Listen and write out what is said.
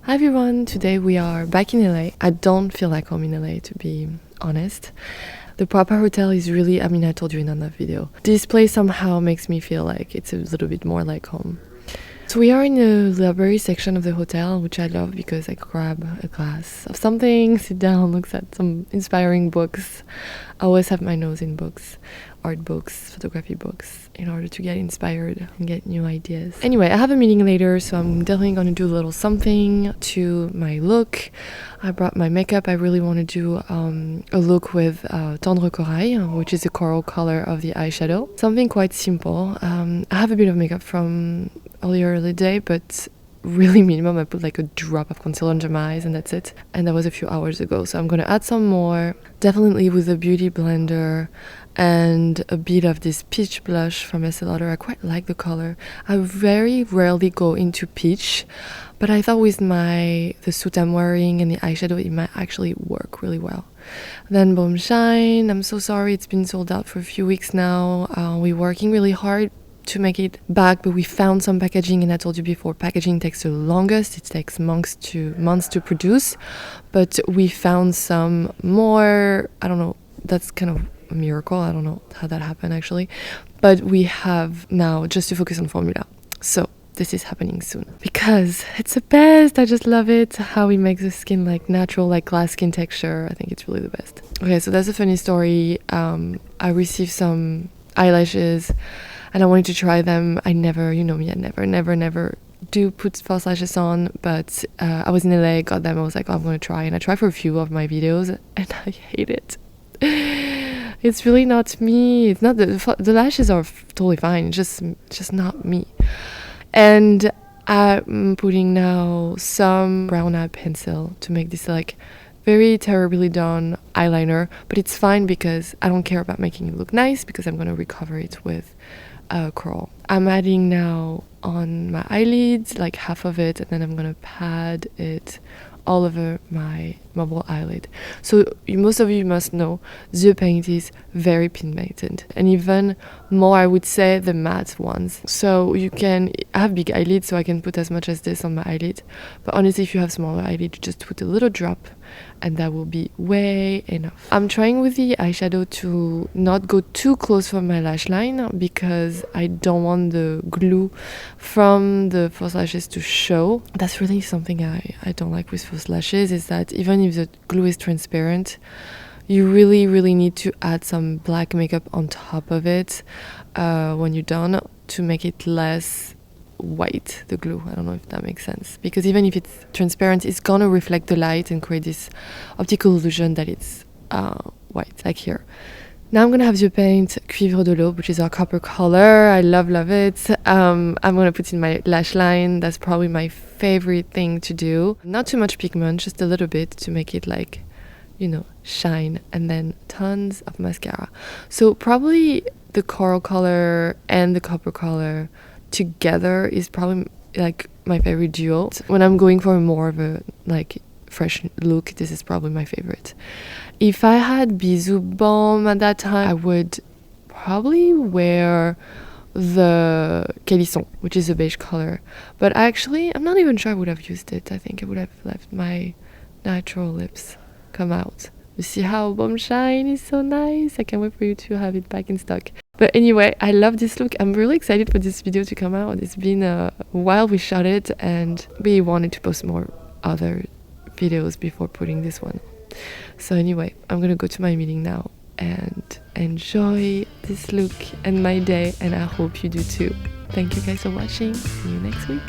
Hi everyone, today we are back in LA. I don't feel like home in LA, to be honest. The proper hotel is really, I told you in another video. This place somehow makes me feel like it's a little bit more like home. So we are in the library section of the hotel, which I love because I grab a glass of something, sit down, look at some inspiring books. I always have my nose in books, art books, photography books, in order to get inspired and get new ideas. Anyway, I have a meeting later, so I'm definitely going to do a little something to my look. I brought my makeup. I really want to do a look with Tendre Corail, which is the coral color of the eyeshadow. Something quite simple. I have a bit of makeup from earlier in the day, but really minimum. I put like a drop of concealer under my eyes and that's it. And that was a few hours ago. So I'm going to add some more, definitely with a beauty blender and a bit of this peach blush from Estee Lauder. I quite like the color. I very rarely go into peach, but I thought with the suit I'm wearing and the eyeshadow, it might actually work really well. Then Bomb Shine. I'm so sorry it's been sold out for a few weeks now. We're working really hard to make it back, but we found some packaging, and I told you before, packaging takes the longest. It takes months to produce, but we found some more. I don't know, that's kind of a miracle. I don't know how that happened actually, but we have now just to focus on formula. So this is happening soon because it's the best. I just love it, how it makes the skin like natural, like glass skin texture. I think it's really the best. Okay, so that's a funny story. I received some eyelashes and I wanted to try them. I never, you know me, I never do put false lashes on, but I was in LA, got them, I was like, oh, I'm gonna try, and I tried for a few of my videos and I hate it. It's really not me. It's not the lashes are totally fine, it's just not me. And I'm putting now some brown eye pencil to make this like very terribly done eyeliner, but it's fine because I don't care about making it look nice because I'm gonna recover it with Corail. I'm adding now on my eyelids, like half of it, and then I'm gonna pad it all over my mobile eyelid. So most of you must know Yeux Paint is very pigmented, and even more I would say the matte ones. So I have big eyelids, so I can put as much as this on my eyelid, but honestly if you have smaller eyelid, just put a little drop and that will be way enough. I'm trying with the eyeshadow to not go too close from my lash line because I don't want the glue from the false lashes to show. That's really something I don't like with false lashes, is that even if the glue is transparent, you really need to add some black makeup on top of it when you're done to make it less white, the glue. I don't know if that makes sense, because even if it's transparent, it's gonna reflect the light and create this optical illusion that it's white, like here. Now I'm gonna have Yeux Paint Cuivre de l'Aube, which is our copper color. I love it. I'm gonna put in my lash line. That's probably my favorite thing to do. Not too much pigment, just a little bit to make it like, you know, shine, and then tons of mascara. So probably the coral color and the copper color together is probably like my favorite duo. When I'm going for more of a like fresh look, this is probably my favorite. If I had Bisou Balm at that time, I would probably wear the Calisson, which is a beige color, but actually I'm not even sure I would have used it. I think I would have left my natural lips come out. You see how Bomb Shine is so nice? I can't wait for you to have it back in stock. But anyway, I love this look. I'm really excited for this video to come out. It's been a while we shot it and we wanted to post more other videos before putting this one. So anyway, I'm gonna go to my meeting now and enjoy this look and my day, and I hope you do too. Thank you guys for watching. See you next week.